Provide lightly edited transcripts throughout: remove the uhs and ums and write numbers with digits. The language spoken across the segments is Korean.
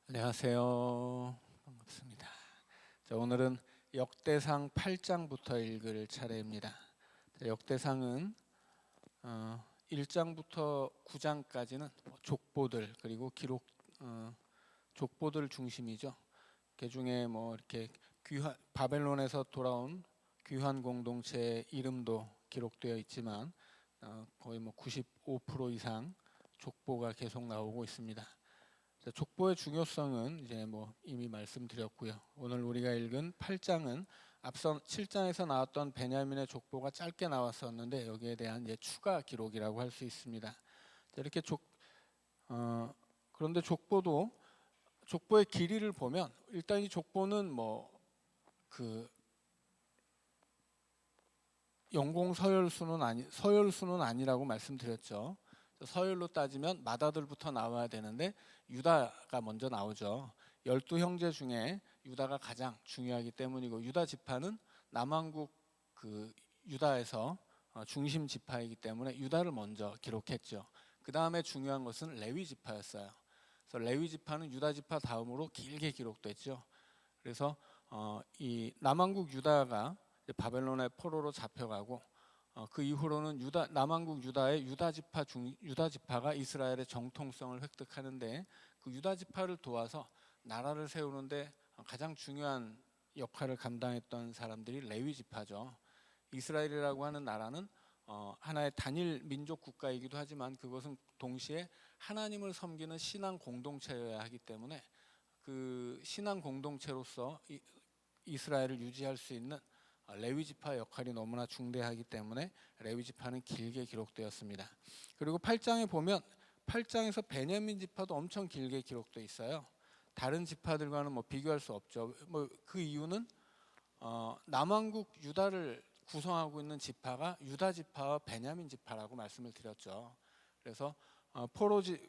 안녕하세요. 반갑습니다. 자, 오늘은 역대상 8장부터 읽을 차례입니다. 자, 역대상은 1장부터 9장까지는 족보들 그리고 기록 족보들 중심이죠. 그 중에 이렇게 바벨론에서 돌아온 귀환 공동체의 이름도 기록되어 있지만 거의 95% 이상 족보가 계속 나오고 있습니다. 족보의 중요성은 이제 이미 말씀드렸고요. 오늘 우리가 읽은 8장은 앞선 7장에서 나왔던 베냐민의 족보가 짧게 나왔었는데 여기에 대한 이제 추가 기록이라고 할 수 있습니다. 이렇게 그런데 족보의 길이를 보면 일단 이 족보는 그 영공 서열수는 아니라고 말씀드렸죠. 서열로 따지면 맏아들부터 나와야 되는데 유다가 먼저 나오죠. 12형제 중에 유다가 가장 중요하기 때문이고, 유다 지파는 남왕국 유다에서 중심 지파이기 때문에 유다를 먼저 기록했죠. 그 다음에 중요한 것은 레위 지파였어요. 그래서 레위 지파는 유다 지파 다음으로 길게 기록됐죠. 그래서 이 남왕국 유다가 바벨론의 포로로 잡혀가고, 그 이후로는 남왕국 유다의 유다 지파가 이스라엘의 정통성을 획득하는데, 그 유다 지파를 도와서 나라를 세우는데 가장 중요한 역할을 감당했던 사람들이 레위 지파죠. 이스라엘이라고 하는 나라는 하나의 단일 민족 국가이기도 하지만 그것은 동시에 하나님을 섬기는 신앙 공동체여야 하기 때문에 그 신앙 공동체로서 이스라엘을 유지할 수 있는 레위 지파 역할이 너무나 중대하기 때문에 레위 지파는 길게 기록되었습니다. 그리고 8장에 보면 8장에서 베냐민 지파도 엄청 길게 기록되어 있어요. 다른 지파들과는 비교할 수 없죠. 그 이유는 남왕국 유다를 구성하고 있는 지파가 유다 지파와 베냐민 지파라고 말씀을 드렸죠. 그래서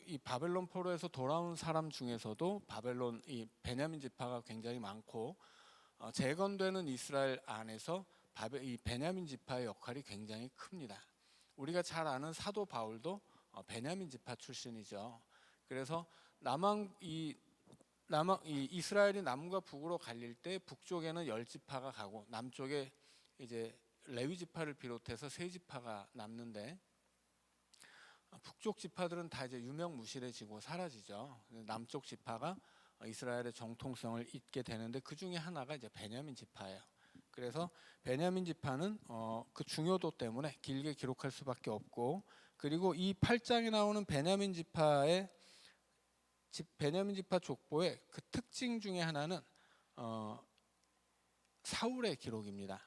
이 바벨론 포로에서 돌아온 사람 중에서도 이 베냐민 지파가 굉장히 많고, 재건되는 이스라엘 안에서 이 베냐민 지파의 역할이 굉장히 큽니다. 우리가 잘 아는 사도 바울도 베냐민 지파 출신이죠. 그래서 이스라엘이 남과 북으로 갈릴 때 북쪽에는 10지파가 가고 남쪽에 이제 레위 지파를 비롯해서 3지파가 남는데, 북쪽 지파들은 다 이제 유명무실해지고 사라지죠. 남쪽 지파가 이스라엘의 정통성을 잇게 되는데 그 중에 하나가 이제 베냐민 지파예요. 그래서 베냐민 지파는 그 중요도 때문에 길게 기록할 수밖에 없고, 그리고 이 8장에 나오는 베냐민 지파 족보의 그 특징 중에 하나는 사울의 기록입니다.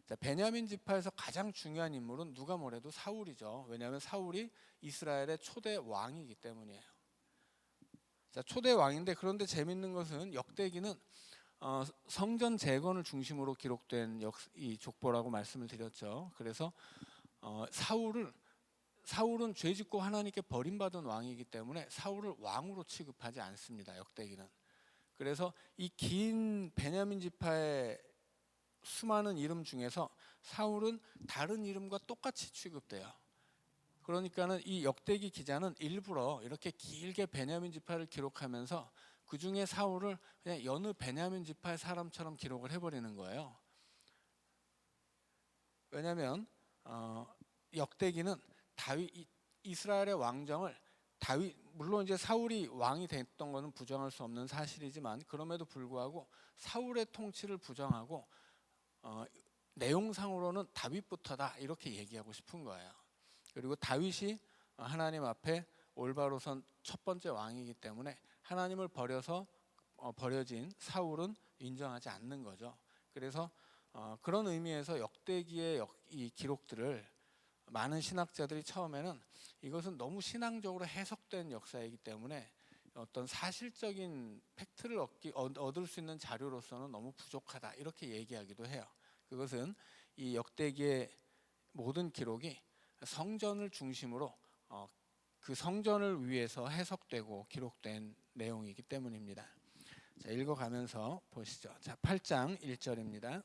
자, 베냐민 지파에서 가장 중요한 인물은 누가 뭐래도 사울이죠. 왜냐하면 사울이 이스라엘의 초대 왕이기 때문이에요. 자, 초대 왕인데, 그런데 재밌는 것은 역대기는 성전 재건을 중심으로 기록된 이 족보라고 말씀을 드렸죠. 그래서 사울은 죄짓고 하나님께 버림받은 왕이기 때문에 사울을 왕으로 취급하지 않습니다. 역대기는. 그래서 이 긴 베냐민 지파의 수많은 이름 중에서 사울은 다른 이름과 똑같이 취급돼요. 그러니까는 이 역대기 기자는 일부러 이렇게 길게 베냐민 지파를 기록하면서 그 중에 사울을 그냥 여느 베냐민 지파의 사람처럼 기록을 해버리는 거예요. 왜냐하면 역대기는 이스라엘의 왕정을 물론 이제 사울이 왕이 됐던 것은 부정할 수 없는 사실이지만, 그럼에도 불구하고 사울의 통치를 부정하고 내용상으로는 다윗부터다 이렇게 얘기하고 싶은 거예요. 그리고 다윗이 하나님 앞에 올바로 선 첫 번째 왕이기 때문에 하나님을 버려진 사울은 인정하지 않는 거죠. 그래서 그런 의미에서 역대기의 이 기록들을 많은 신학자들이 처음에는 이것은 너무 신앙적으로 해석된 역사이기 때문에 어떤 사실적인 팩트를 얻을 수 있는 자료로서는 너무 부족하다 이렇게 얘기하기도 해요. 그것은 이 역대기의 모든 기록이 성전을 중심으로 그 성전을 위해서 해석되고 기록된 내용이기 때문입니다. 자, 읽어가면서 보시죠. 자, 8장 1절입니다.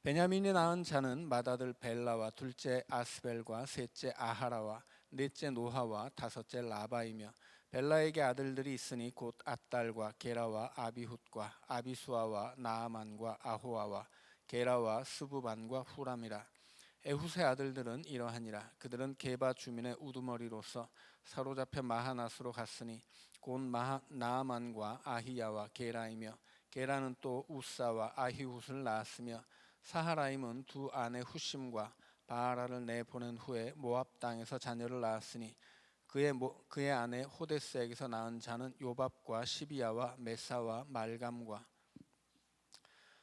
베냐민이 낳은 자는 맏아들 벨라와 둘째 아스벨과 셋째 아하라와 넷째 노하와 다섯째 라바이며 벨라에게 아들들이 있으니 곧 앗달과 게라와 아비훗과 아비수아와 나아만과 아호아와 게라와 스부반과 후람이라. 에훗의 아들들은 이러하니라. 그들은 게바 주민의 우두머리로서 사로잡혀 마하낫으로 갔으니 곧 나아만과 아히야와 게라이며, 게라는 또 우사와 아히훗을 낳았으며, 사하라임은 두 아내 후심과 바하라를 내보낸 후에 모압 땅에서 자녀를 낳았으니 그의 아내 호데스에게서 낳은 자는 요밥과 시비야와 메사와 말감과.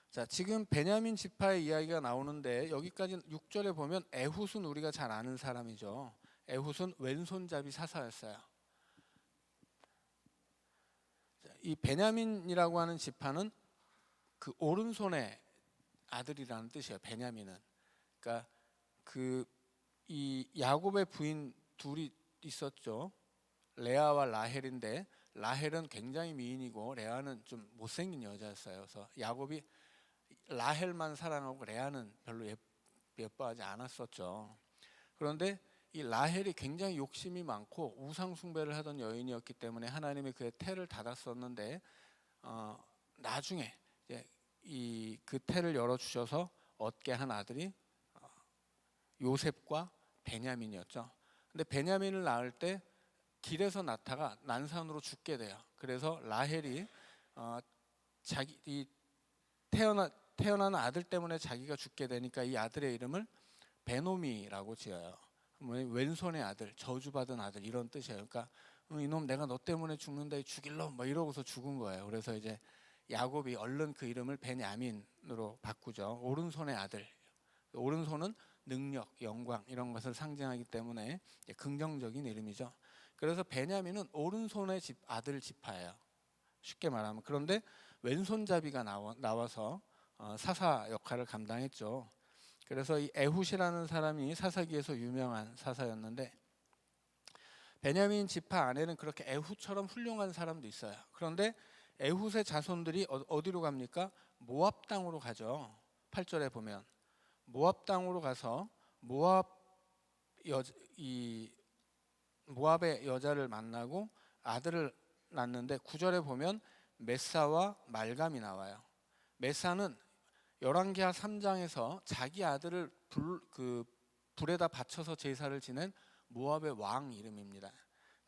자, 지금 베냐민 지파의 이야기가 나오는데 여기까지 6절에 보면 에훗은 우리가 잘 아는 사람이죠. 에훗은 왼손잡이 사사였어요. 이 베냐민이라고 하는 지파는 그 오른손의 아들이라는 뜻이에요. 베냐민은. 그러니까 이 야곱의 부인 둘이 있었죠. 레아와 라헬인데 라헬은 굉장히 미인이고 레아는 좀 못생긴 여자였어요. 그래서 야곱이 라헬만 사랑하고 레아는 별로 예뻐하지 않았었죠. 그런데 이 라헬이 굉장히 욕심이 많고 우상 숭배를 하던 여인이었기 때문에 하나님이 그의 태를 닫았었는데 나중에 이제 그 태를 열어주셔서 얻게 한 아들이 요셉과 베냐민이었죠. 근데 베냐민을 낳을 때 길에서 낳다가 난산으로 죽게 돼요. 그래서 라헬이 자기 태어난 아들 때문에 자기가 죽게 되니까 이 아들의 이름을 베노미라고 지어요. 왼손의 아들, 저주받은 아들 이런 뜻이에요. 그러니까 이놈 내가 너 때문에 죽는다, 죽일러 뭐 이러고서 죽은 거예요. 그래서 이제 야곱이 얼른 그 이름을 베냐민으로 바꾸죠. 오른손의 아들. 오른손은 능력, 영광 이런 것을 상징하기 때문에 긍정적인 이름이죠. 그래서 베냐민은 오른손의 아들 지파예요. 쉽게 말하면. 그런데 왼손잡이가 나와서 사사 역할을 감당했죠. 그래서 이 에훗이라는 사람이 사사기에서 유명한 사사였는데 베냐민 지파 안에는 그렇게 에훗처럼 훌륭한 사람도 있어요. 그런데 에훗의 자손들이 어디로 갑니까? 모압 땅으로 가죠. 8절에 보면 모압 땅으로 가서 모압의 여자를 만나고 아들을 낳는데 9절에 보면 메사와 말감이 나와요. 메사는 열왕기하 3장에서 자기 아들을 불에다 바쳐서 제사를 지낸 모압의 왕 이름입니다.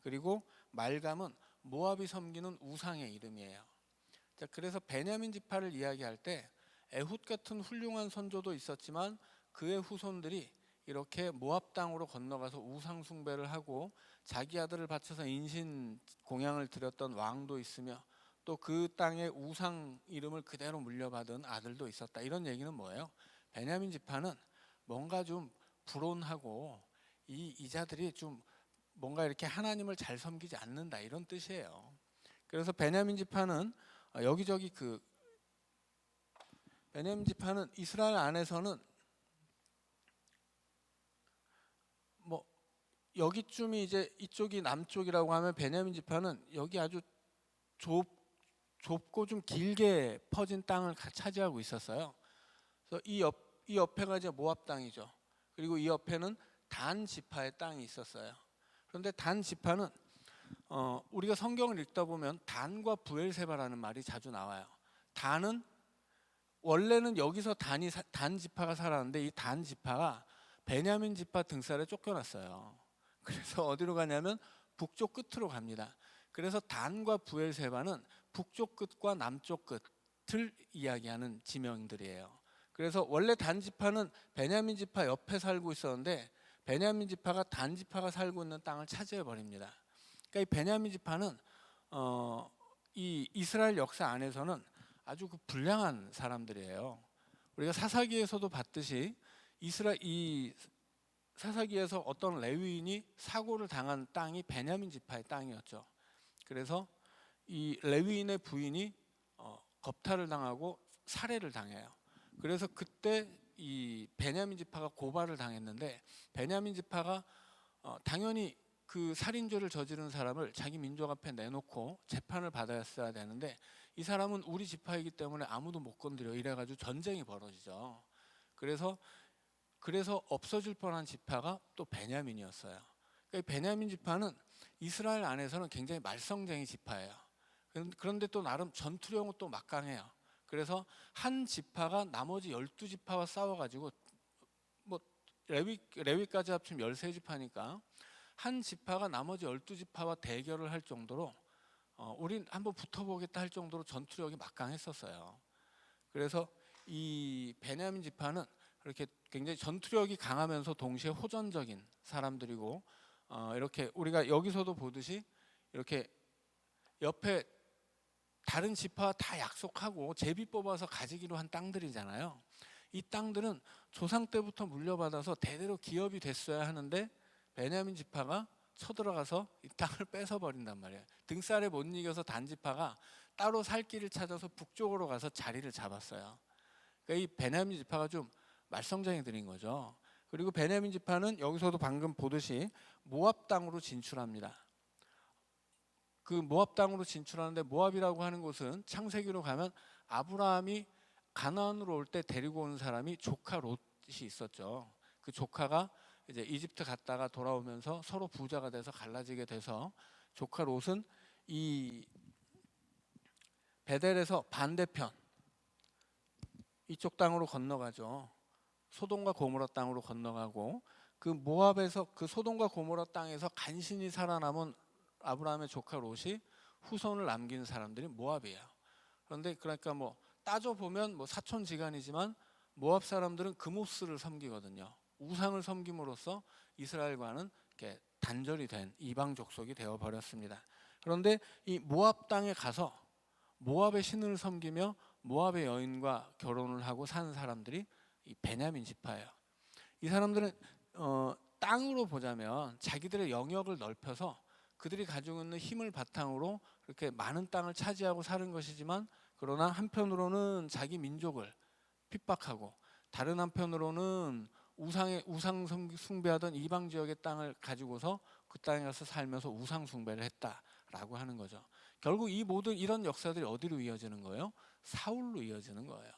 그리고 말감은 모압이 섬기는 우상의 이름이에요. 자, 그래서 베냐민 지파를 이야기할 때 에훗 같은 훌륭한 선조도 있었지만 그의 후손들이 이렇게 모압 땅으로 건너가서 우상 숭배를 하고 자기 아들을 바쳐서 인신 공양을 드렸던 왕도 있으며 또 그 땅의 우상 이름을 그대로 물려받은 아들도 있었다. 이런 얘기는 뭐예요? 베냐민 지파는 뭔가 좀 불온하고 이 자들이 좀 뭔가 이렇게 하나님을 잘 섬기지 않는다 이런 뜻이에요. 그래서 베냐민 지파는 여기저기 베냐민 지파는 이스라엘 안에서는 뭐 여기쯤이 이제 이쪽이 남쪽이라고 하면 베냐민 지파는 여기 아주 좁고 좀 길게 퍼진 땅을 차지하고 있었어요. 그래서 이 옆에가 이제 모압 땅이죠. 그리고 이 옆에는 단 지파의 땅이 있었어요. 그런데 단 지파는 우리가 성경을 읽다 보면 단과 부엘세바라는 말이 자주 나와요. 단은 원래는 여기서 단 지파가 살았는데 이 단 지파가 베냐민 지파 등살에 쫓겨났어요. 그래서 어디로 가냐면 북쪽 끝으로 갑니다. 그래서 단과 부엘세바는 북쪽 끝과 남쪽 끝을 이야기하는 지명들이에요. 그래서 원래 단 지파는 베냐민 지파 옆에 살고 있었는데 베냐민 지파가 단 지파가 살고 있는 땅을 차지해 버립니다. 그러니까 이 베냐민 지파는 이 이스라엘 역사 안에서는 아주 불량한 사람들이에요. 우리가 사사기에서도 봤듯이 이 사사기에서 어떤 레위인이 사고를 당한 땅이 베냐민 지파의 땅이었죠. 그래서 이 레위인의 부인이 겁탈을 당하고 살해를 당해요. 그래서 그때 이 베냐민 지파가 고발을 당했는데 베냐민 지파가 당연히 그 살인죄를 저지른 사람을 자기 민족 앞에 내놓고 재판을 받았어야 되는데 이 사람은 우리 지파이기 때문에 아무도 못 건드려 이래가지고 전쟁이 벌어지죠. 그래서 없어질 뻔한 지파가 또 베냐민이었어요. 그러니까 베냐민 지파는 이스라엘 안에서는 굉장히 말썽쟁이 지파예요. 그런데 또 나름 전투력은 또 막강해요. 그래서 한 지파가 나머지 12지파와 싸워가지고 뭐 레위까지 합치면 13지파니까 한 지파가 나머지 12지파와 대결을 할 정도로 우린 한번 붙어보겠다 할 정도로 전투력이 막강했었어요. 그래서 이 베냐민 지파는 이렇게 굉장히 전투력이 강하면서 동시에 호전적인 사람들이고 이렇게 우리가 여기서도 보듯이 이렇게 옆에 다른 지파와 다 약속하고 제비 뽑아서 가지기로 한 땅들이잖아요. 이 땅들은 조상 때부터 물려받아서 대대로 기업이 됐어야 하는데 베냐민 지파가 쳐들어가서 이 땅을 뺏어버린단 말이에요. 등살에 못 이겨서 단 지파가 따로 살 길을 찾아서 북쪽으로 가서 자리를 잡았어요. 그러니까 이 베냐민 지파가 좀 말썽쟁이들인 거죠. 그리고 베냐민 지파는 여기서도 방금 보듯이 모압 땅으로 진출합니다. 그 모압 땅으로 진출하는데 모압이라고 하는 곳은 창세기로 가면 아브라함이 가나안으로 올 때 데리고 온 사람이 조카 롯이 있었죠. 그 조카가 이제 이집트 갔다가 돌아오면서 서로 부자가 돼서 갈라지게 돼서 조카 롯은 이 베델에서 반대편 이쪽 땅으로 건너가죠. 소돔과 고모라 땅으로 건너가고 그 모압에서 그 소돔과 고모라 땅에서 간신히 살아남은 아브라함의 조카 롯이 후손을 남긴 사람들이 모압이에요. 그런데 그러니까 뭐 따져 보면 뭐 사촌지간이지만 모압 사람들은 그모스를 섬기거든요. 우상을 섬김으로써 이스라엘과는 이렇게 단절이 된 이방 족속이 되어 버렸습니다. 그런데 이 모압 땅에 가서 모압의 신을 섬기며 모압의 여인과 결혼을 하고 산 사람들이 이 베냐민 지파예요. 이 사람들은 땅으로 보자면 자기들의 영역을 넓혀서 그들이 가지고 있는 힘을 바탕으로 그렇게 많은 땅을 차지하고 사는 것이지만 그러나 한편으로는 자기 민족을 핍박하고 다른 한편으로는 우상 숭배하던 이방 지역의 땅을 가지고서 그 땅에 가서 살면서 우상 숭배를 했다라고 하는 거죠. 결국 이 모든 이런 역사들이 어디로 이어지는 거예요? 사울로 이어지는 거예요.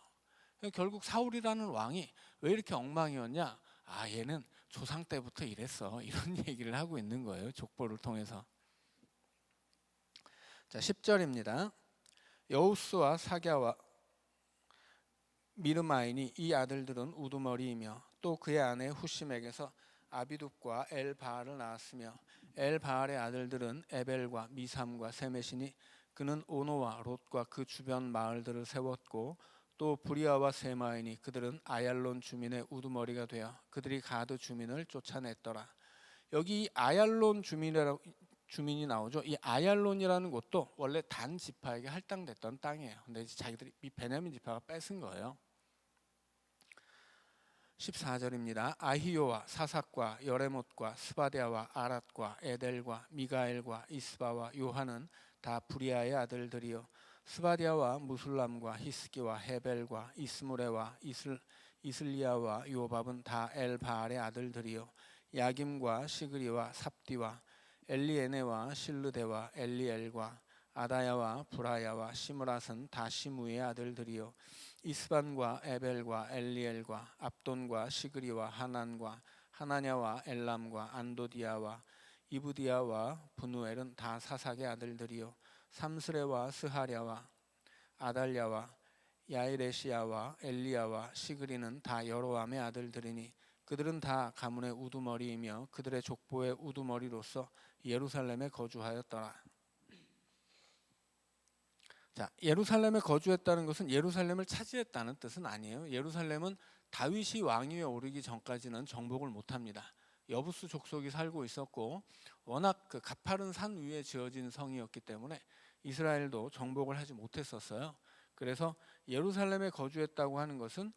결국 사울이라는 왕이 왜 이렇게 엉망이었냐? 아, 얘는 조상 때부터 이랬어. 이런 얘기를 하고 있는 거예요. 족보를 통해서. 자, 10절입니다. 여우스와 사갸와 미르마인이 이 아들들은 우두머리이며 또 그의 아내 후심에게서 아비둡과 엘바알을 낳았으며 엘바알의 아들들은 에벨과 미삼과 세메시니 그는 오노와 롯과 그 주변 마을들을 세웠고 또 부리아와 세마인이 그들은 아얄론 주민의 우두머리가 되어 그들이 가드 주민을 쫓아냈더라. 여기 아얄론 주민이 나오죠. 이 아얄론이라는 곳도 원래 단 지파에게 할당됐던 땅이에요. 근데 이제 자기들이 이 베냐민 지파가 뺏은 거예요. 14절입니다. 아히요와 사삭과 여레못과 스바데아와 아랏과 에델과 미가엘과 이스바와 요한은 다 부리아의 아들들이요 스바디아와 무술람과 히스기와 헤벨과 이스무레와 이슬리아와 요밥은 다 엘바알의 아들들이요 야김과 시그리와 삽디와 엘리에네와 실르데와 엘리엘과 아다야와 브라야와 시므랏은 다 시무의 아들들이요 이스반과 에벨과 엘리엘과 압돈과 시그리와 하난과 하나냐와 엘람과 안도디아와 이브디아와 분우엘은 다 사삭의 아들들이요 삼스레와 스하랴와 아달랴와 야이레시아와 엘리야와 시그리는 다 여로암의 아들들이니 그들은 다 가문의 우두머리이며 그들의 족보의 우두머리로서 예루살렘에 거주하였더라. 자, 예루살렘에 거주했다는 것은 예루살렘을 차지했다는 뜻은 아니에요. 예루살렘은 다윗이 왕위에 오르기 전까지는 정복을 못합니다. 여부스 족속이 살고 있었고 워낙 그 가파른 산 위에 지어진 성이었기 때문에 이스라엘도 정복을 하지 못했었어요. 그래서 예루살렘에 거주했다고 하는 것은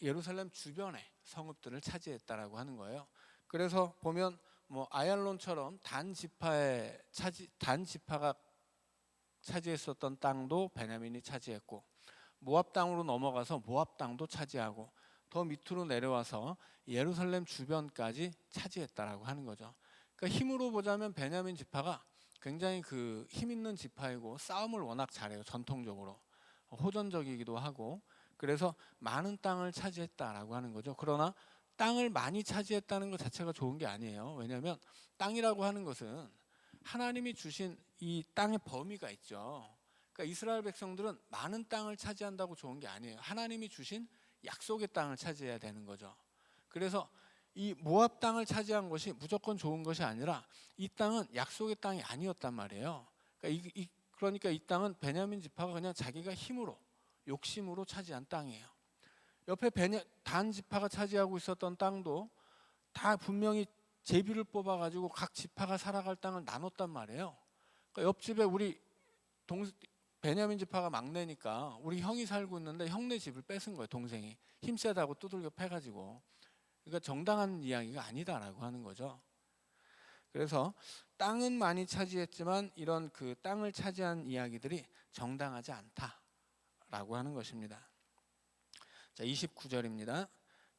예루살렘 주변의 성읍들을 차지했다라고 하는 거예요. 그래서 보면 뭐 아얄론처럼 단 지파가 차지했었던 땅도 베냐민이 차지했고 모압 땅으로 넘어가서 모압 땅도 차지하고 더 밑으로 내려와서 예루살렘 주변까지 차지했다라고 하는 거죠. 그러니까 힘으로 보자면 베냐민 지파가 굉장히 그 힘 있는 지파이고 싸움을 워낙 잘해요. 전통적으로 호전적이기도 하고 그래서 많은 땅을 차지했다라고 하는 거죠. 그러나 땅을 많이 차지했다는 것 자체가 좋은 게 아니에요. 왜냐하면 땅이라고 하는 것은 하나님이 주신 이 땅의 범위가 있죠. 그러니까 이스라엘 백성들은 많은 땅을 차지한다고 좋은 게 아니에요. 하나님이 주신 약속의 땅을 차지해야 되는 거죠. 그래서 이 모압 땅을 차지한 것이 무조건 좋은 것이 아니라 이 땅은 약속의 땅이 아니었단 말이에요. 그러니까 이 땅은 베냐민 지파가 그냥 자기가 힘으로 욕심으로 차지한 땅이에요. 옆에 단 지파가 차지하고 있었던 땅도 다 분명히 제비를 뽑아가지고 각 지파가 살아갈 땅을 나눴단 말이에요. 그러니까 옆집에 우리 베냐민 지파가 막내니까 우리 형이 살고 있는데 형네 집을 뺏은 거예요. 동생이 힘세다고 두들겨 패가지고. 그러니까 정당한 이야기가 아니다라고 하는 거죠. 그래서 땅은 많이 차지했지만 이런 그 땅을 차지한 이야기들이 정당하지 않다라고 하는 것입니다. 자, 29절입니다.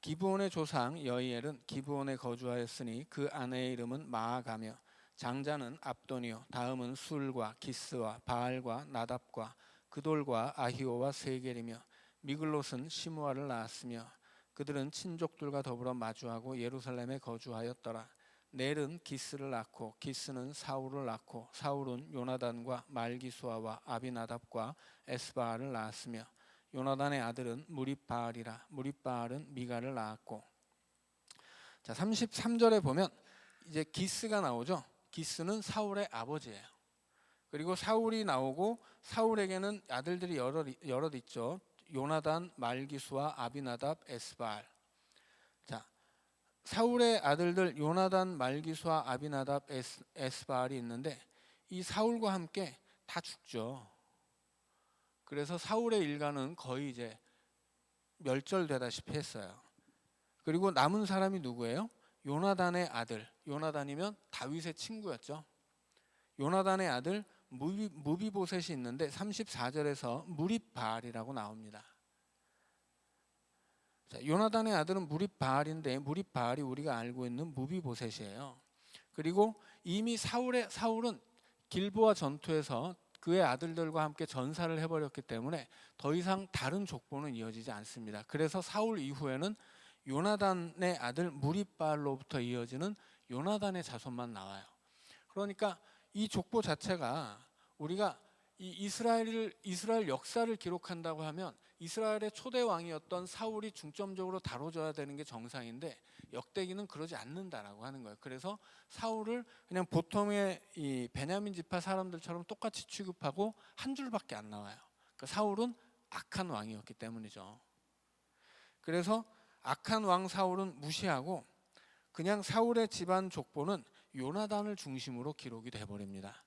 기브온의 조상 여이엘은 기브온에 거주하였으니 그 아내의 이름은 마아가며 장자는 압돈이요 다음은 술과 기스와 바알과 나답과 그돌과 아히오와 세겔이며 미글롯은 시므아를 낳았으며 그들은 친족들과 더불어 마주하고 예루살렘에 거주하였더라. 넬은 기스를 낳고 기스는 사울을 낳고 사울은 요나단과 말기수아와 아비나답과 에스바알을 낳았으며 요나단의 아들은 무립바알이라 무립바알은 미가를 낳았고. 자, 33절에 보면 이제 기스가 나오죠. 기스는 사울의 아버지예요. 그리고 사울이 나오고 사울에게는 아들들이 여럿 있죠. 요나단, 말기수와 아비나답, 에스바알. 자, 사울의 아들들 요나단, 말기수와 아비나답, 에스바알이 있는데 이 사울과 함께 다 죽죠. 그래서 사울의 일가는 거의 이제 멸절되다시피 했어요. 그리고 남은 사람이 누구예요? 요나단의 아들. 요나단이면 다윗의 친구였죠. 요나단의 아들 무비보셋이 있는데 34절에서 무립바알이라고 나옵니다. 자, 요나단의 아들은 무립바알인데 무립바알이 우리가 알고 있는 무비보셋이에요. 그리고 이미 사울은 길보아 전투에서 그의 아들들과 함께 전사를 해버렸기 때문에 더 이상 다른 족보는 이어지지 않습니다. 그래서 사울 이후에는 요나단의 아들 무립바알로부터 이어지는 요나단의 자손만 나와요. 그러니까 이 족보 자체가 우리가 이 이스라엘 역사를 기록한다고 하면 이스라엘의 초대 왕이었던 사울이 중점적으로 다뤄져야 되는 게 정상인데 역대기는 그러지 않는다라고 하는 거예요. 그래서 사울을 그냥 보통의 이 베냐민 지파 사람들처럼 똑같이 취급하고 한 줄밖에 안 나와요. 그러니까 사울은 악한 왕이었기 때문이죠. 그래서 악한 왕 사울은 무시하고 그냥 사울의 집안 족보는 요나단을 중심으로 기록이 돼버립니다.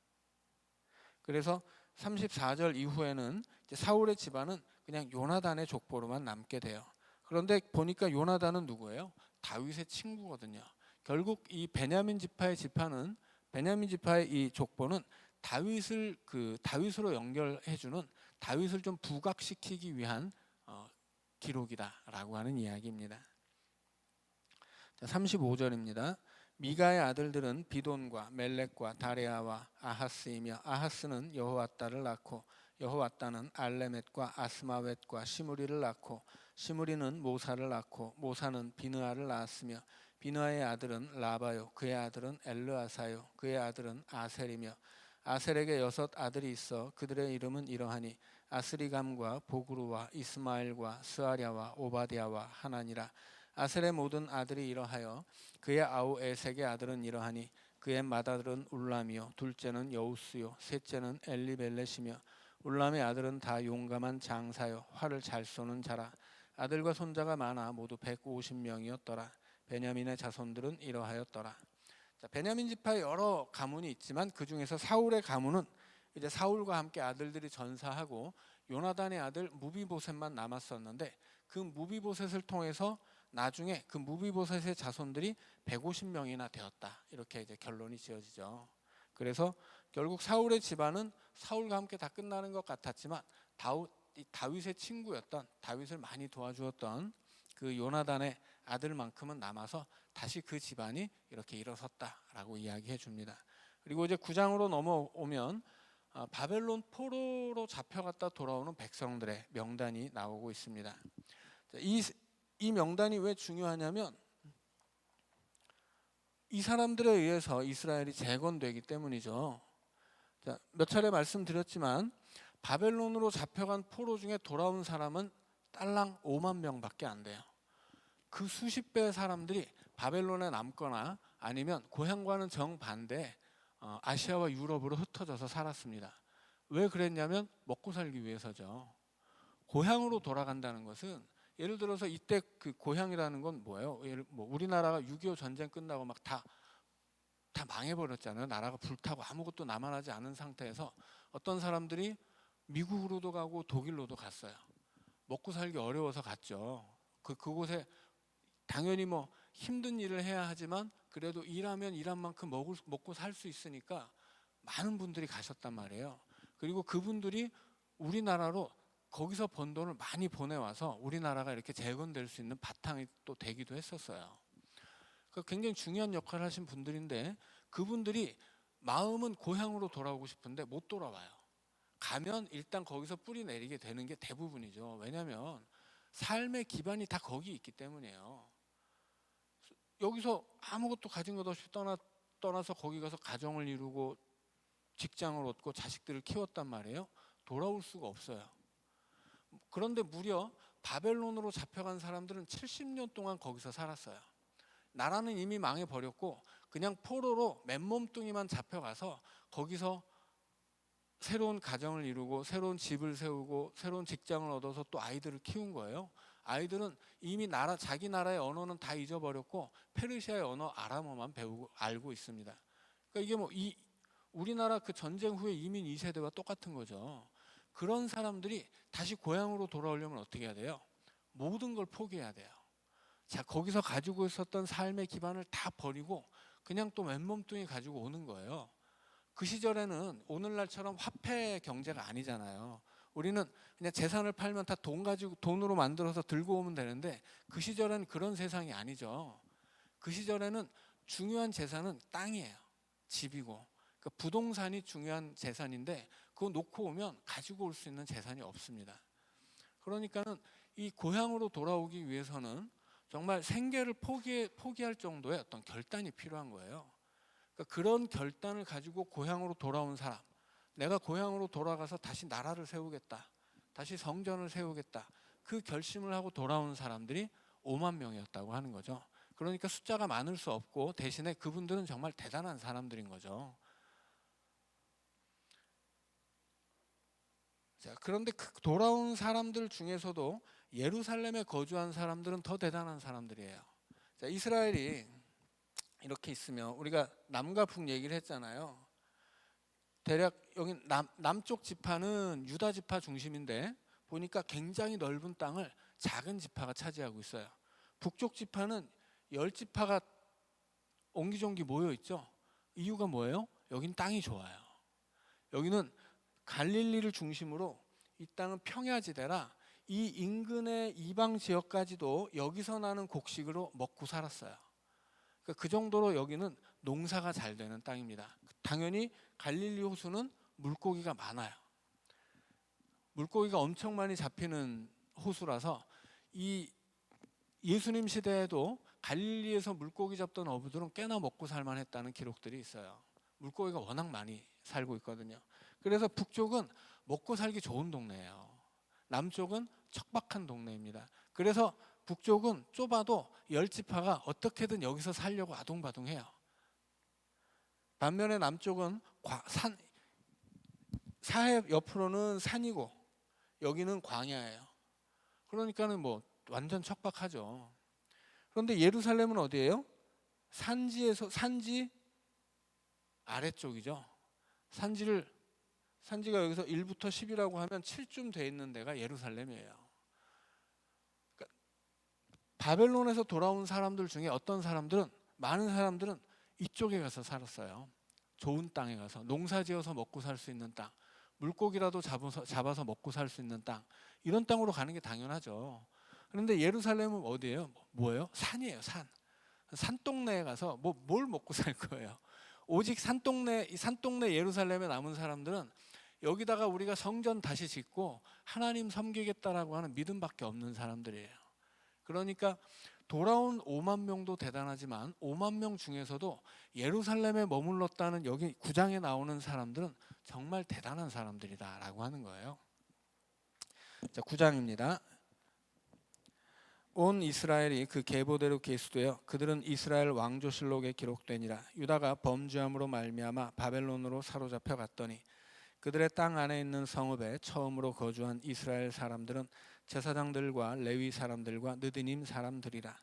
그래서 34절 이후에는 이제 사울의 집안은 그냥 요나단의 족보로만 남게 돼요. 그런데 보니까 요나단은 누구예요? 다윗의 친구거든요. 결국 이 베냐민 지파의 이 족보는 다윗으로 연결해주는 다윗을 좀 부각시키기 위한 기록이다라고 하는 이야기입니다. 자, 35절입니다. 미가의 아들들은 비돈과 멜렉과 다레아와 아하스이며 아하스는 여호와따를 낳고 여호와따는 알레멧과 아스마웻과 시므리를 낳고 시므리는 모사를 낳고 모사는 비느아를 낳았으며 비느아의 아들은 라바요 그의 아들은 엘르아사요 그의 아들은 아셀이며 아셀에게 6 아들이 있어 그들의 이름은 이러하니 아스리감과 보그루와 이스마엘과 스아랴와 오바댜와 하나니라. 아셀의 모든 아들이 이러하여 그의 아우 에색의 아들은 이러하니 그의 맏아들은 울람이요 둘째는 여우스요 셋째는 엘리벨렛이며 울람의 아들은 다 용감한 장사요 활을 잘 쏘는 자라. 아들과 손자가 많아 모두 150명이었더라. 베냐민의 자손들은 이러하였더라. 자, 베냐민 지파에 여러 가문이 있지만 그 중에서 사울의 가문은 이제 사울과 함께 아들들이 전사하고 요나단의 아들 무비보셋만 남았었는데 그 무비보셋을 통해서 나중에 그 무비보셋의 자손들이 150명이나 되었다. 이렇게 이제 결론이 지어지죠. 그래서 결국 사울의 집안은 사울과 함께 다 끝나는 것 같았지만 다윗의 친구였던 다윗을 많이 도와주었던 그 요나단의 아들만큼은 남아서 다시 그 집안이 이렇게 일어섰다라고 이야기해 줍니다. 그리고 이제 9장으로 넘어오면 바벨론 포로로 잡혀갔다 돌아오는 백성들의 명단이 나오고 있습니다. 이 명단이 왜 중요하냐면 이 사람들에 의해서 이스라엘이 재건되기 때문이죠. 자, 몇 차례 말씀드렸지만 바벨론으로 잡혀간 포로 중에 돌아온 사람은 딸랑 5만 명밖에 안 돼요. 그 수십 배의 사람들이 바벨론에 남거나 아니면 고향과는 정반대 아시아와 유럽으로 흩어져서 살았습니다. 왜 그랬냐면 먹고 살기 위해서죠. 고향으로 돌아간다는 것은 예를 들어서 이때 그 고향이라는 건 뭐예요? 우리나라가 6.25 전쟁 끝나고 막 다 망해버렸잖아요. 나라가 불타고 아무것도 남아나지 않은 상태에서 어떤 사람들이 미국으로도 가고 독일로도 갔어요. 먹고 살기 어려워서 갔죠. 그곳에 당연히 뭐 힘든 일을 해야 하지만 그래도 일하면 일한 만큼 먹고 살 수 있으니까 많은 분들이 가셨단 말이에요. 그리고 그분들이 우리나라로 거기서 번 돈을 많이 보내와서 우리나라가 이렇게 재건될 수 있는 바탕이 또 되기도 했었어요. 굉장히 중요한 역할을 하신 분들인데 그분들이 마음은 고향으로 돌아오고 싶은데 못 돌아와요. 가면 일단 거기서 뿌리 내리게 되는 게 대부분이죠. 왜냐하면 삶의 기반이 다 거기 있기 때문이에요. 여기서 아무것도 가진 것 없이 떠나서 거기 가서 가정을 이루고 직장을 얻고 자식들을 키웠단 말이에요. 돌아올 수가 없어요. 그런데 무려 바벨론으로 잡혀간 사람들은 70년 동안 거기서 살았어요. 나라는 이미 망해버렸고 그냥 포로로 맨몸뚱이만 잡혀가서 거기서 새로운 가정을 이루고 새로운 집을 세우고 새로운 직장을 얻어서 또 아이들을 키운 거예요. 아이들은 이미 자기 나라의 언어는 다 잊어버렸고 페르시아의 언어 아람어만 배우고 알고 있습니다. 그러니까 이게 뭐 우리나라 그 전쟁 후에 이민 2세대와 똑같은 거죠. 그런 사람들이 다시 고향으로 돌아오려면 어떻게 해야 돼요? 모든 걸 포기해야 돼요. 자, 거기서 가지고 있었던 삶의 기반을 다 버리고 그냥 또 맨몸뚱이 가지고 오는 거예요. 그 시절에는 오늘날처럼 화폐 경제가 아니잖아요. 우리는 그냥 재산을 팔면 다 돈으로 만들어서 들고 오면 되는데 그 시절에는 그런 세상이 아니죠. 그 시절에는 중요한 재산은 땅이에요. 집이고. 그러니까 부동산이 중요한 재산인데 그거 놓고 오면 가지고 올 수 있는 재산이 없습니다. 그러니까는 이 고향으로 돌아오기 위해서는 정말 생계를 포기할 정도의 어떤 결단이 필요한 거예요. 그러니까 그런 결단을 가지고 고향으로 돌아온 사람, 내가 고향으로 돌아가서 다시 나라를 세우겠다, 다시 성전을 세우겠다, 그 결심을 하고 돌아온 사람들이 5만 명이었다고 하는 거죠. 그러니까 숫자가 많을 수 없고 대신에 그분들은 정말 대단한 사람들인 거죠. 자, 그런데 돌아온 사람들 중에서도 예루살렘에 거주한 사람들은 더 대단한 사람들이에요. 자, 이스라엘이 이렇게 있으면 우리가 남과 북 얘기를 했잖아요. 대략 여기 남쪽 지파는 유다 지파 중심인데 보니까 굉장히 넓은 땅을 작은 지파가 차지하고 있어요. 북쪽 지파는 10지파가 옹기종기 모여 있죠. 이유가 뭐예요? 여긴 땅이 좋아요. 여기는 갈릴리를 중심으로 이 땅은 평야지대라 이 인근의 이방 지역까지도 여기서 나는 곡식으로 먹고 살았어요. 그 정도로 여기는 농사가 잘 되는 땅입니다. 당연히 갈릴리 호수는 물고기가 많아요. 물고기가 엄청 많이 잡히는 호수라서 이 예수님 시대에도 갈릴리에서 물고기 잡던 어부들은 꽤나 먹고 살만했다는 기록들이 있어요. 물고기가 워낙 많이 살고 있거든요. 그래서 북쪽은 먹고 살기 좋은 동네예요. 남쪽은 척박한 동네입니다. 그래서 북쪽은 좁아도 10지파가 어떻게든 여기서 살려고 아둥바둥해요. 반면에 남쪽은 사해 옆으로는 산이고 여기는 광야예요. 그러니까는 뭐 완전 척박하죠. 그런데 예루살렘은 어디예요? 산지 아래쪽이죠. 산지가 여기서 1부터 10이라고 하면 7쯤 돼 있는 데가 예루살렘이에요. 그러니까 바벨론에서 돌아온 사람들 중에 많은 사람들은 이쪽에 가서 살았어요. 좋은 땅에 가서 농사지어서 먹고 살 수 있는 땅, 물고기라도 잡아서 먹고 살 수 있는 땅, 이런 땅으로 가는 게 당연하죠. 그런데 예루살렘은 어디예요? 뭐예요? 산이에요. 산동네에 가서 뭘 먹고 살 거예요? 오직 산동네 예루살렘에 남은 사람들은 여기다가 우리가 성전 다시 짓고 하나님 섬기겠다라고 하는 믿음밖에 없는 사람들이에요. 그러니까 돌아온 5만 명도 대단하지만 5만 명 중에서도 예루살렘에 머물렀다는 여기 9장에 나오는 사람들은 정말 대단한 사람들이다라고 하는 거예요. 자, 9장입니다. 온 이스라엘이 그 계보대로 계수되어 그들은 이스라엘 왕조실록에 기록되니라. 유다가 범죄함으로 말미암아 바벨론으로 사로잡혀 갔더니 그들의 땅 안에 있는 성읍에 처음으로 거주한 이스라엘 사람들은 제사장들과 레위 사람들과 느디님 사람들이라.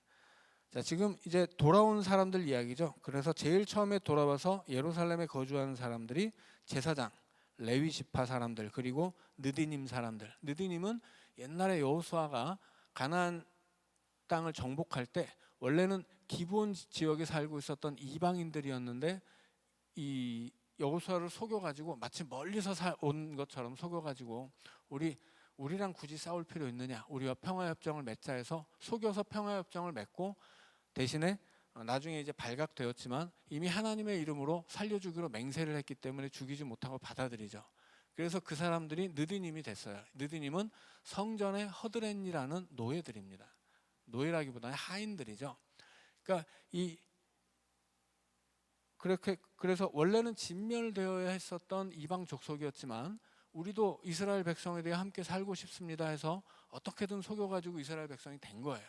자, 지금 이제 돌아온 사람들 이야기죠. 그래서 제일 처음에 돌아와서 예루살렘에 거주하는 사람들이 제사장, 레위 지파 사람들, 그리고 느디님 사람들. 느디님은 옛날에 여호수아가 가나안 땅을 정복할 때 원래는 기브온 지역에 살고 있었던 이방인들이었는데 이 여호수아를 속여가지고 마치 멀리서 온 것처럼 속여가지고 우리랑 굳이 싸울 필요 있느냐, 우리와 평화협정을 맺자 해서 속여서 평화협정을 맺고, 대신에 나중에 이제 발각되었지만 이미 하나님의 이름으로 살려주기로 맹세를 했기 때문에 죽이지 못하고 받아들이죠. 그래서 그 사람들이 느디님이 됐어요. 느디님은 성전의 허드렛이라는 노예들입니다. 노예라기보다는 하인들이죠. 그러니까 그래서 원래는 진멸되어야 했었던 이방 족속이었지만 우리도 이스라엘 백성에 대해 함께 살고 싶습니다 해서 어떻게든 속여가지고 이스라엘 백성이 된 거예요.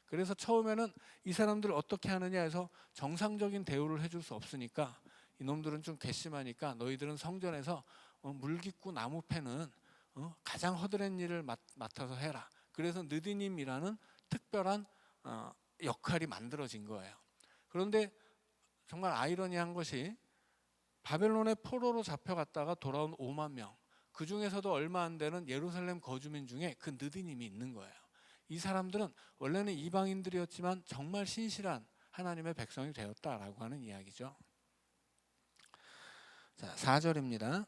그래서 처음에는 이 사람들 어떻게 하느냐 해서 정상적인 대우를 해줄 수 없으니까 이놈들은 좀 괘씸하니까 너희들은 성전에서 물깃고 나무 패는 가장 허드렛 일을 맡아서 해라. 그래서 느디님이라는 특별한 역할이 만들어진 거예요. 그런데 정말 아이러니한 것이 바벨론의 포로로 잡혀갔다가 돌아온 5만 명, 그 중에서도 얼마 안 되는 예루살렘 거주민 중에 그 느디님이 있는 거예요. 이 사람들은 원래는 이방인들이었지만 정말 신실한 하나님의 백성이 되었다라고 하는 이야기죠. 자, 4절입니다.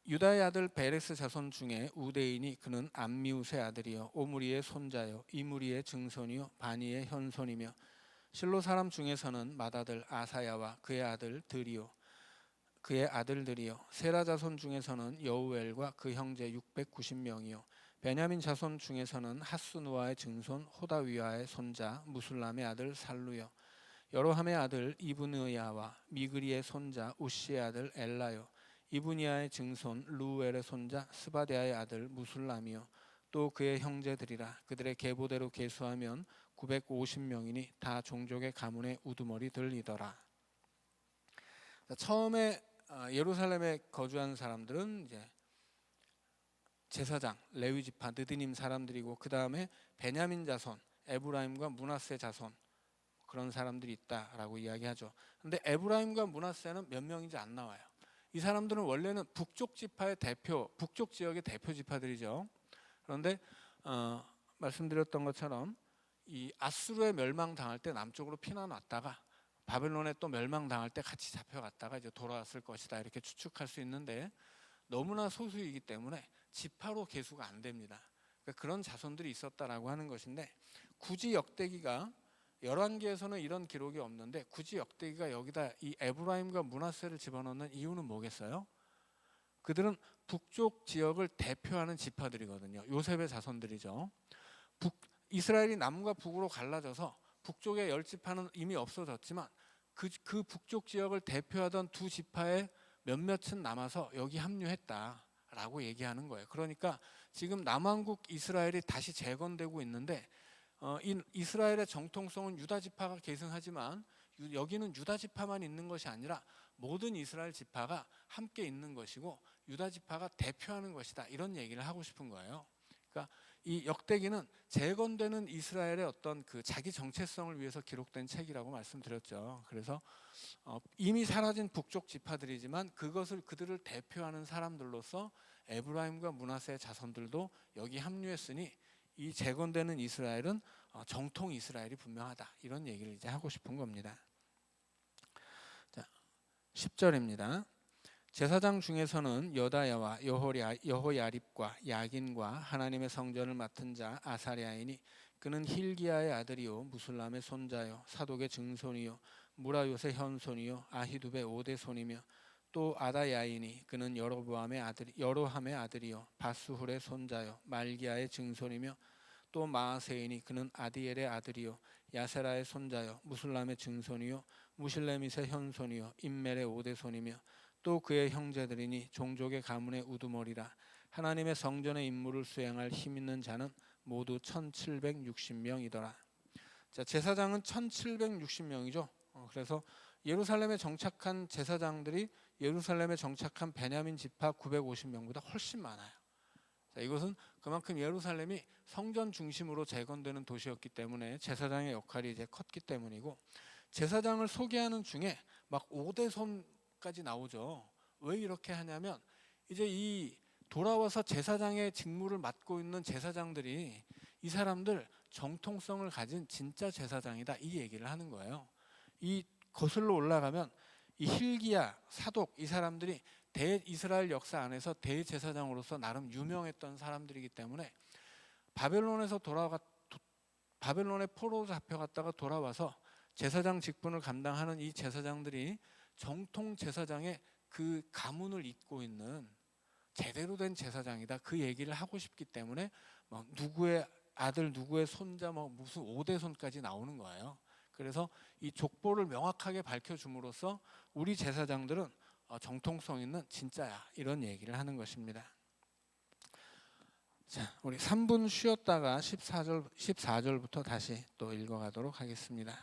유다의 아들 베레스 자손 중에 우대인이 그는 암미웃의 아들이요 오므리의 손자요 이므리의 증손이요 바니의 현손이며 실로 사람 중에서는 맏아들 아사야와 그의 아들들이요 세라 자손 중에서는 여우엘과 그 형제 690명이요 베냐민 자손 중에서는 하스누아의 증손 호다위아의 손자 무술람의 아들 살루요 여로함의 아들 이브느야와 미그리의 손자 우시의 아들 엘라요 이브니아의 증손 루엘의 손자 스바데아의 아들 무술람이요 또 그의 형제들이라. 그들의 계보대로 계수하면 950명이니 다 종족의 가문의 우두머리들이더라. 처음에 예루살렘에 거주한 사람들은 이제 제사장, 레위 지파, 느디님 사람들이고 그 다음에 베냐민 자손, 에브라임과 므낫세 자손 그런 사람들이 있다라고 이야기하죠. 그런데 에브라임과 므낫세는 몇 명인지 안 나와요. 이 사람들은 원래는 북쪽 지파의 북쪽 지역의 대표 지파들이죠. 그런데 말씀드렸던 것처럼 이 아수르에 멸망당할 때 남쪽으로 피난 왔다가 바벨론에 또 멸망당할 때 같이 잡혀갔다가 이제 돌아왔을 것이다 이렇게 추측할 수 있는데 너무나 소수이기 때문에 지파로 계수가 안 됩니다. 그러니까 그런 자손들이 있었다라고 하는 것인데 굳이 역대기가 열왕기에서는 이런 기록이 없는데 굳이 역대기가 여기다 이 에브라임과 므낫세를 집어넣는 이유는 뭐겠어요? 그들은 북쪽 지역을 대표하는 지파들이거든요. 요셉의 자손들이죠. 이스라엘이 남과 북으로 갈라져서 북쪽의 10지파는 이미 없어졌지만 그 북쪽 지역을 대표하던 두 지파의 몇몇은 남아서 여기 합류했다라고 얘기하는 거예요. 그러니까 지금 남왕국 이스라엘이 다시 재건되고 있는데 이스라엘의 정통성은 유다 지파가 계승하지만 여기는 유다 지파만 있는 것이 아니라 모든 이스라엘 지파가 함께 있는 것이고 유다 지파가 대표하는 것이다 이런 얘기를 하고 싶은 거예요. 그러니까 이 역대기는 재건되는 이스라엘의 어떤 그 자기 정체성을 위해서 기록된 책이라고 말씀드렸죠. 그래서 이미 사라진 북쪽 지파들이지만 그들을 대표하는 사람들로서 에브라임과 므낫세의 자손들도 여기 합류했으니 이 재건되는 이스라엘은 정통 이스라엘이 분명하다 이런 얘기를 이제 하고 싶은 겁니다. 자, 10절입니다. 제사장 중에서는 여다야와 여호야립과 야긴과 하나님의 성전을 맡은 자 아사랴이니 그는 힐기야의 아들이요 무술람의 손자요 사독의 증손이요 무라요의 현손이요 아히두베 5대 손이며 또 아다야이니 그는 여로함의 아들이요 바스훌의 손자요 말기야의 증손이며 또 마아세이니 그는 아디엘의 아들이요 야세라의 손자요 무술람의 증손이요 무실레밋의 현손이요 임멜의 오대손이며 또 그의 형제들이니 종족의 가문의 우두머리라. 하나님의 성전의 임무를 수행할 힘 있는 자는 모두 1760명이더라. 자, 제사장은 1760명이죠. 그래서 예루살렘에 정착한 제사장들이 예루살렘에 정착한 베냐민 지파 950명보다 훨씬 많아요. 자, 이것은 그만큼 예루살렘이 성전 중심으로 재건되는 도시였기 때문에 제사장의 역할이 이제 컸기 때문이고, 제사장을 소개하는 중에 막 5대손까지 나오죠. 왜 이렇게 하냐면 이제 이 돌아와서 제사장의 직무를 맡고 있는 제사장들이 이 사람들 정통성을 가진 진짜 제사장이다 이 얘기를 하는 거예요. 이 거슬러 올라가면 이 hil기야, 사독 이 사람들이 대이스라엘 역사 안에서 대제사장으로서 나름 유명했던 사람들이기 때문에 바벨론에 포로로 잡혀갔다가 돌아와서 제사장 직분을 감당하는 이 제사장들이 정통 제사장의 그 가문을 잇고 있는 제대로 된 제사장이다 그 얘기를 하고 싶기 때문에 뭐 누구의 아들 누구의 손자 뭐 무슨 5대손까지 나오는 거예요. 그래서 이 족보를 명확하게 밝혀줌으로써 우리 제사장들은 정통성 있는 진짜야 이런 얘기를 하는 것입니다. 자, 우리 3분 쉬었다가 14절부터 다시 또 읽어가도록 하겠습니다.